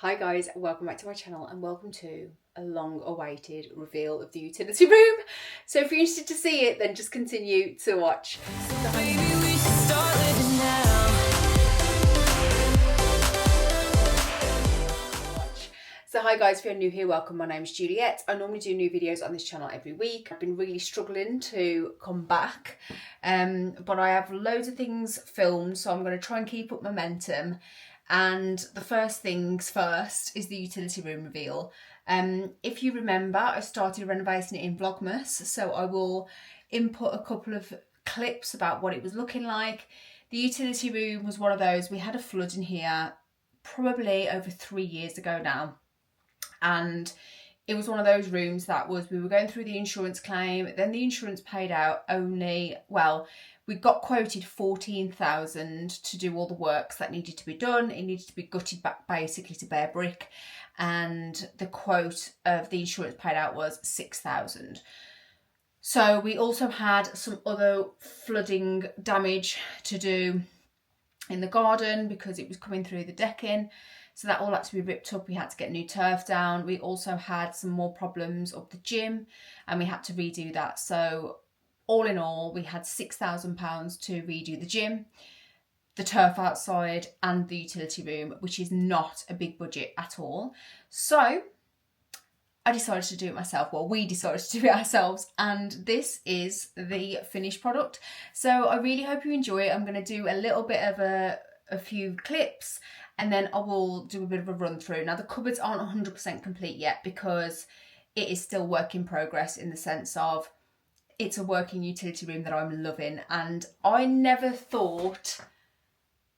Hi guys, welcome back to my channel and welcome to a long awaited reveal of the utility room. So if you're interested to see it, then just continue to watch. So hi guys, if you're new here, welcome. My name is Juliette. I normally do new videos on this channel every week. I've been really struggling to come back, but I have loads of things filmed, so I'm going to try and keep up momentum. And the first things first is the utility room reveal. If you remember, I started renovating it in Vlogmas, so I will input a couple of clips about what it was looking like. The utility room was one of those, we had a flood in here probably over 3 years ago now. And it was one of those rooms that we were going through the insurance claim, then the insurance paid out only, well, we got quoted 14,000 to do all the works that needed to be done. It needed to be gutted back basically to bare brick, and the quote of the insurance paid out was 6,000. So we also had some other flooding damage to do in the garden because it was coming through the decking. So that all had to be ripped up. We had to get new turf down. We also had some more problems up the gym and we had to redo that. So all in all, we had £6,000 to redo the gym, the turf outside and the utility room, which is not a big budget at all. So I decided to do it myself. Well, we decided to do it ourselves, and this is the finished product. So I really hope you enjoy it. I'm going to do a little bit of a few clips and then I will do a bit of a run through. Now the cupboards aren't 100% complete yet because it is still work in progress, in the sense of it's a working utility room that I'm loving, and I never thought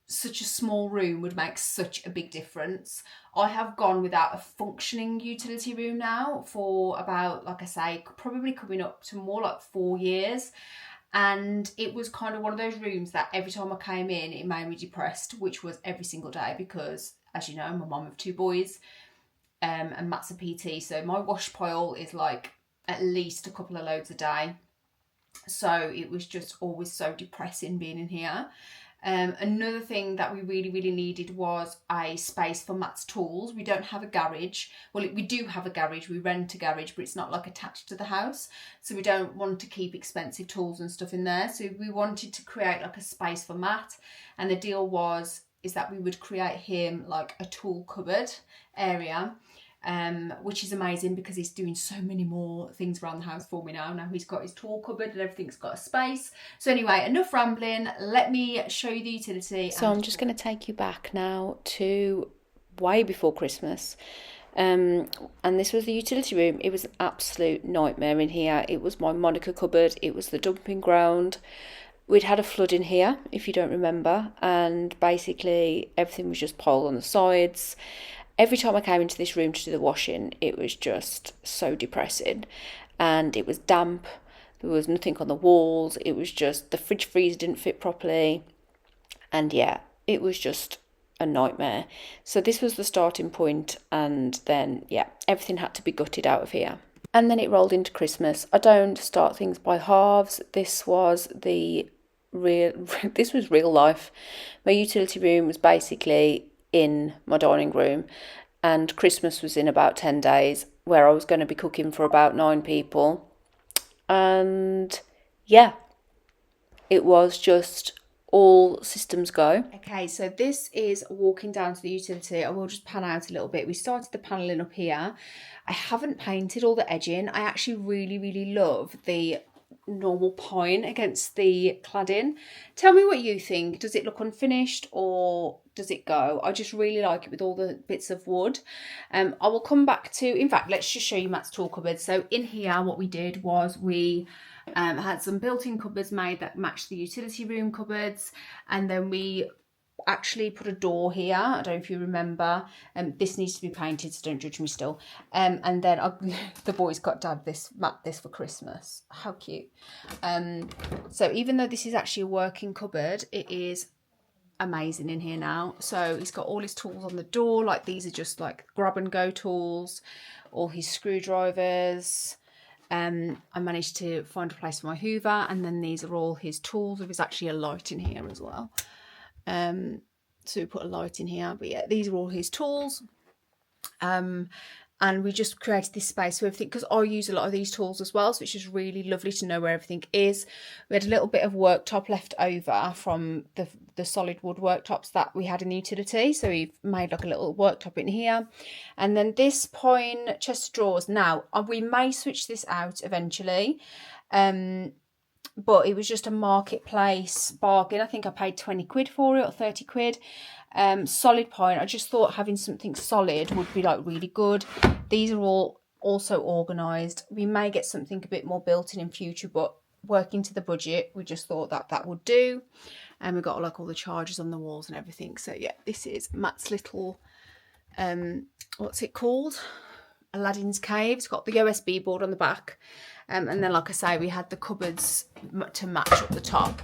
such a small room would make such a big difference. I have gone without a functioning utility room now for about, like I say, probably coming up to more like 4 years. And it was kind of one of those rooms that every time I came in, it made me depressed, which was every single day because, as you know, I'm a mum of 2 boys and Matt's a PT. So my wash pile is like at least a couple of loads a day. So it was just always so depressing being in here. Another thing that we really needed was a space for Matt's tools. We don't have a garage. Well, we do have a garage. We rent a garage, but it's not like attached to the house. So we don't want to keep expensive tools and stuff in there. So we wanted to create like a space for Matt. And the deal is that we would create him like a tool cupboard area. Which is amazing because he's doing so many more things around the house for me now. Now he's got his tool cupboard and everything's got a space. So anyway, enough rambling. Let me show you the utility. So I'm just going to take you back now to way before Christmas. And this was the utility room. It was an absolute nightmare in here. It was my Monica cupboard. It was the dumping ground. We'd had a flood in here, if you don't remember. And basically everything was just piled on the sides. Every time I came into this room to do the washing, it was just so depressing. And it was damp. There was nothing on the walls. It was just, the fridge freezer didn't fit properly. And yeah, it was just a nightmare. So this was the starting point. And then, yeah, everything had to be gutted out of here. And then it rolled into Christmas. I don't start things by halves. This was real life. My utility room was basically in my dining room, and Christmas was in about 10 days, where I was going to be cooking for about 9 people. And yeah, it was just all systems go. Okay, so this is walking down to the utility. I will just pan out a little bit. We started the panelling up here. I haven't painted all the edging. I actually really love the normal pine against the cladding. Tell me what you think. Does it look unfinished or does it go? I just really like it with all the bits of wood. I will come back to, in fact, let's just show you Matt's tool cupboard. So in here, what we did was we had some built-in cupboards made that matched the utility room cupboards, and then we actually put a door here. I don't know if you remember. This needs to be painted, so don't judge me still. And then the boys got Matt this for Christmas. How cute. So even though this is actually a working cupboard, it is amazing in here now. So he's got all his tools on the door. Like, these are just like grab and go tools. All his screwdrivers. I managed to find a place for my Hoover, and then these are all his tools. There's actually a light in here as well. So we put a light in here, but yeah, these are all his tools. And we just created this space for everything, because I use a lot of these tools as well, so it's just really lovely to know where everything is. We had a little bit of worktop left over from the solid wood worktops that we had in the utility, so we've made like a little worktop in here. And then this pine chest of drawers, now we may switch this out eventually, but it was just a marketplace bargain. I think I paid 20 quid for it, or 30 quid. Solid pine. I just thought having something solid would be like really good. These are all also organised. We may get something a bit more built in future, but working to the budget, we just thought that that would do. And we got like all the chargers on the walls and everything. So yeah, this is Matt's little what's it called, Aladdin's cave. It's got the USB board on the back, and then like I say, we had the cupboards to match up the top.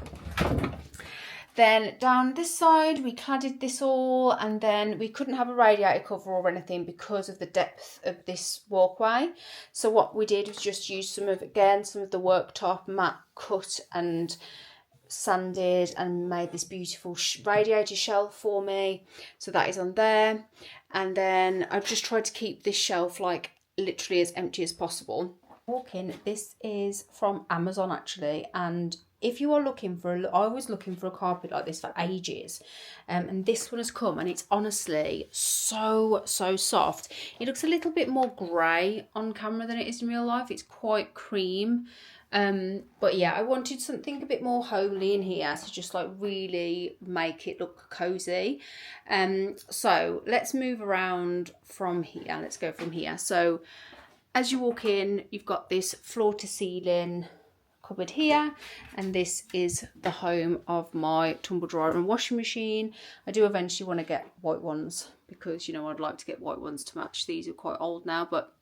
Then down this side we cladded this all, and then we couldn't have a radiator cover or anything because of the depth of this walkway. So what we did was just use some of the worktop. Matt cut and sanded and made this beautiful radiator shelf for me, so that is on there. And then I've just tried to keep this shelf like literally as empty as possible. Walk in, this is from Amazon actually, and if you are looking for I was looking for a carpet like this for ages, and this one has come, and it's honestly so soft. It looks a little bit more grey on camera than it is in real life. It's quite cream, but yeah, I wanted something a bit more homely in here to just like really make it look cozy. So let's move around from here. Let's go from here. So as you walk in, you've got this floor to ceiling cupboard here, and this is the home of my tumble dryer and washing machine. I do eventually want to get white ones, because, you know, I'd like to get white ones to match. These are quite old now, but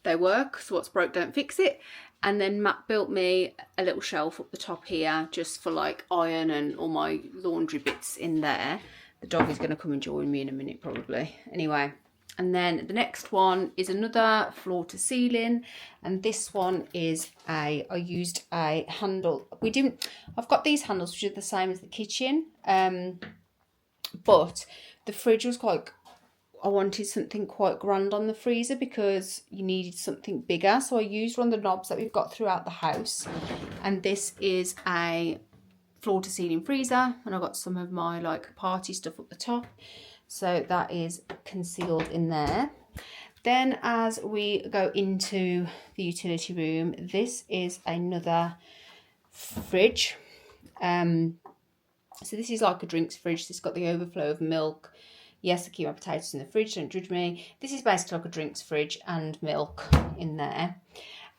they work, so what's broke don't fix it. And then Matt built me a little shelf up the top here just for like iron and all my laundry bits in there. The dog is going to come and join me in a minute probably. Anyway, and then the next one is another floor to ceiling, and this one is I used a handle. I've got these handles which are the same as the kitchen, but the fridge was I wanted something quite grand on the freezer because you needed something bigger, so I used one of the knobs that we've got throughout the house. And this is a floor to ceiling freezer, and I've got some of my like party stuff up the top, so that is concealed in there. Then as we go into the utility room, this is another fridge. So this is like a drinks fridge. It's got the overflow of milk. Yes, I keep my potatoes in the fridge, don't judge me. This is basically like a drinks fridge and milk in there.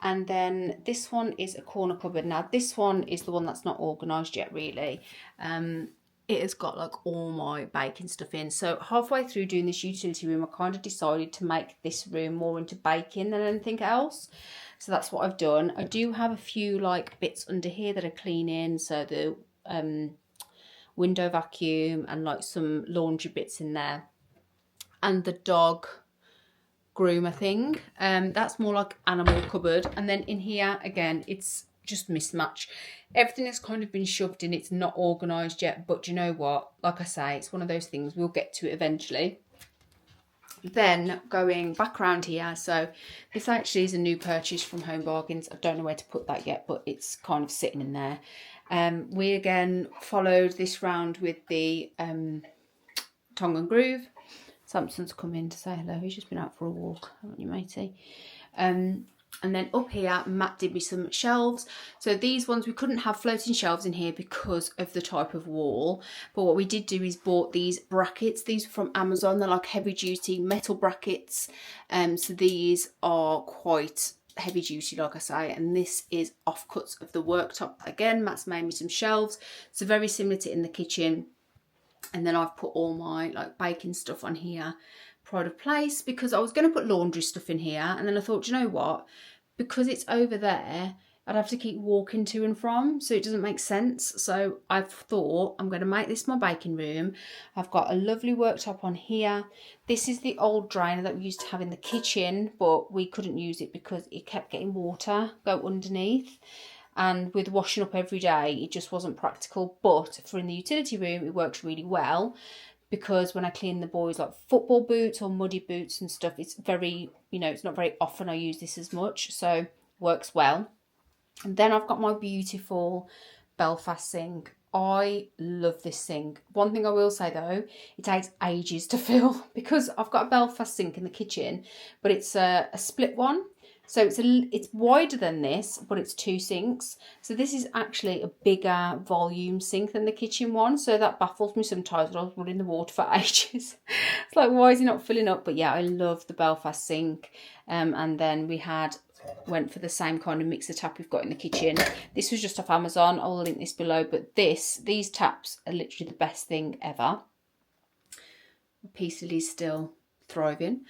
And then this one is a corner cupboard. Now this one is the one that's not organised yet really. It has got like all my baking stuff in. So halfway through doing this utility room, I kind of decided to make this room more into baking than anything else. So that's what I've done. I do have a few like bits under here that are cleaning. So the window vacuum and like some laundry bits in there. And the dog groomer thing. That's more like animal cupboard. And then in here, again, it's just mismatch. Everything has kind of been shoved in. It's not organised yet, but you know what? Like I say, it's one of those things. We'll get to it eventually. Then going back around here, so this actually is a new purchase from Home Bargains. I don't know where to put that yet, but it's kind of sitting in there. We again followed this round with the tongue and groove. Samson's come in to say hello. He's just been out for a walk, haven't you, matey? And then up here, Matt did me some shelves. So these ones, we couldn't have floating shelves in here because of the type of wall. But what we did do is bought these brackets. These are from Amazon. They're like heavy duty metal brackets. So these are quite heavy duty, like I say. And this is offcuts of the worktop. Again, Matt's made me some shelves. So very similar to in the kitchen. And then I've put all my like baking stuff on here. Pride of place, because I was going to put laundry stuff in here, and then I thought, you know what, because it's over there, I'd have to keep walking to and from, so it doesn't make sense. So I've thought I'm going to make this my baking room. I've got a lovely worktop on here. This is the old drainer that we used to have in the kitchen, but we couldn't use it because it kept getting water go underneath, and with washing up every day it just wasn't practical. But for in the utility room it works really well. because when I clean the boys like football boots or muddy boots and stuff, it's very, you know, it's not very often I use this as much, so works well. And then I've got my beautiful Belfast sink. I love this sink. One thing I will say though, it takes ages to fill because I've got a Belfast sink in the kitchen, but it's a split one. So it's wider than this, but it's 2 sinks. So this is actually a bigger volume sink than the kitchen one. So that baffles me sometimes when I was running the water for ages. It's like, why is it not filling up? But yeah, I love the Belfast sink. And then we went for the same kind of mixer tap we've got in the kitchen. This was just off Amazon. I'll link this below. But these taps are literally the best thing ever. Peacefully still thriving.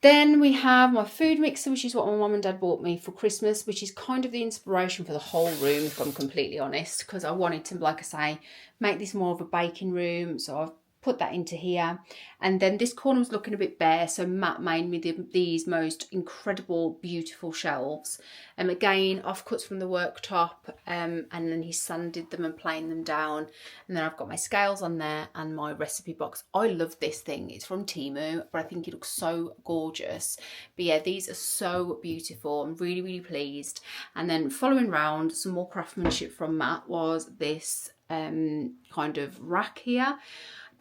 Then we have my food mixer, which is what my mum and dad bought me for Christmas, which is kind of the inspiration for the whole room, if I'm completely honest, because I wanted to, like I say, make this more of a baking room. So I've put that into here. And then this corner was looking a bit bare, so Matt made me these most incredible, beautiful shelves. Again, offcuts from the worktop, and then he sanded them and planed them down. And then I've got my scales on there and my recipe box. I love this thing. It's from Temu, but I think it looks so gorgeous. But yeah, these are so beautiful. I'm really, really pleased. And then following round, some more craftsmanship from Matt was this kind of rack here.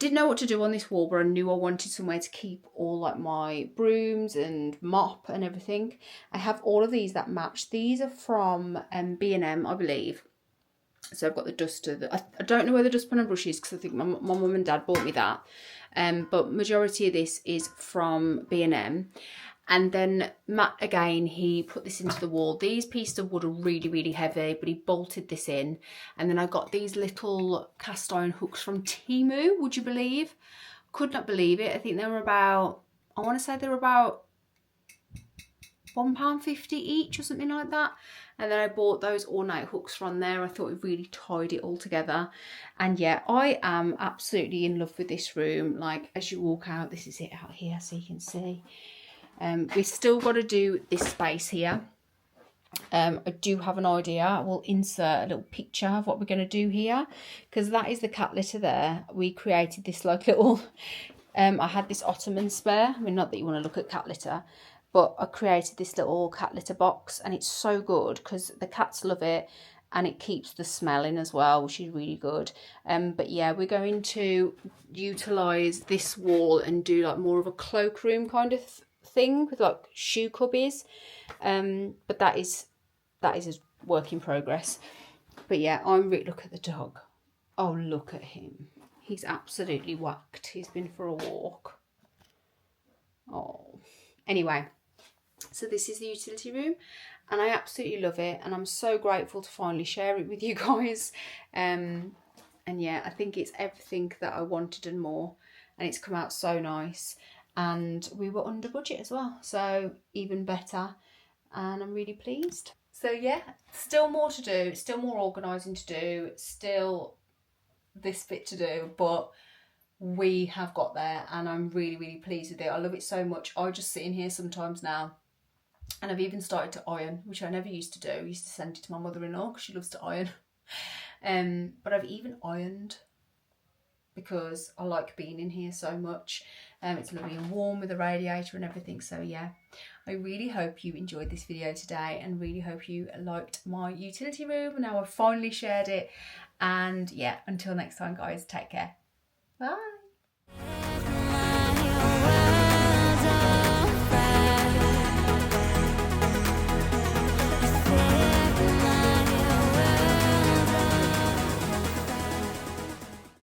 Didn't know what to do on this wall, but I knew I wanted somewhere to keep all like my brooms and mop and everything. I have all of these that match. These are from B&M, I believe. So I've got the duster. I don't know where the dustpan and brush is because I think my mum and dad bought me that. But majority of this is from B&M. And then Matt, again, he put this into the wall. These pieces of wood are really, really heavy, but he bolted this in. And then I got these little cast iron hooks from Temu, would you believe? Could not believe it. I think they were about, I want to say they were about £1.50 each or something like that. And then I bought those ornate hooks from there. I thought it really tied it all together. And yeah, I am absolutely in love with this room. Like, as you walk out, this is it out here so you can see. We've still got to do this space here. I do have an idea. We'll insert a little picture of what we're going to do here, because that is the cat litter there. We created this like little, I had this ottoman spare. I mean, not that you want to look at cat litter, but I created this little cat litter box, and it's so good because the cats love it. And it keeps the smell in as well, which is really good. But yeah, we're going to utilise this wall and do like more of a cloakroom kind of thing with like shoe cubbies. But that is a work in progress. But yeah, look at the dog. Oh, look at him. He's absolutely whacked. He's been for a walk. Oh. Anyway, so this is the utility room. And I absolutely love it, and I'm so grateful to finally share it with you guys. And yeah, I think it's everything that I wanted and more, and it's come out so nice. And we were under budget as well, so even better, and I'm really pleased. So yeah, still more to do, still more organising to do, still this bit to do, but we have got there, and I'm really, really pleased with it. I love it so much. I just sit in here sometimes now. And I've even started to iron, which I never used to do. I used to send it to my mother-in-law because she loves to iron. But I've even ironed because I like being in here so much. It's lovely and warm with the radiator and everything. So yeah, I really hope you enjoyed this video today, and really hope you liked my utility room. Now I've finally shared it. And yeah, until next time, guys, take care. Bye.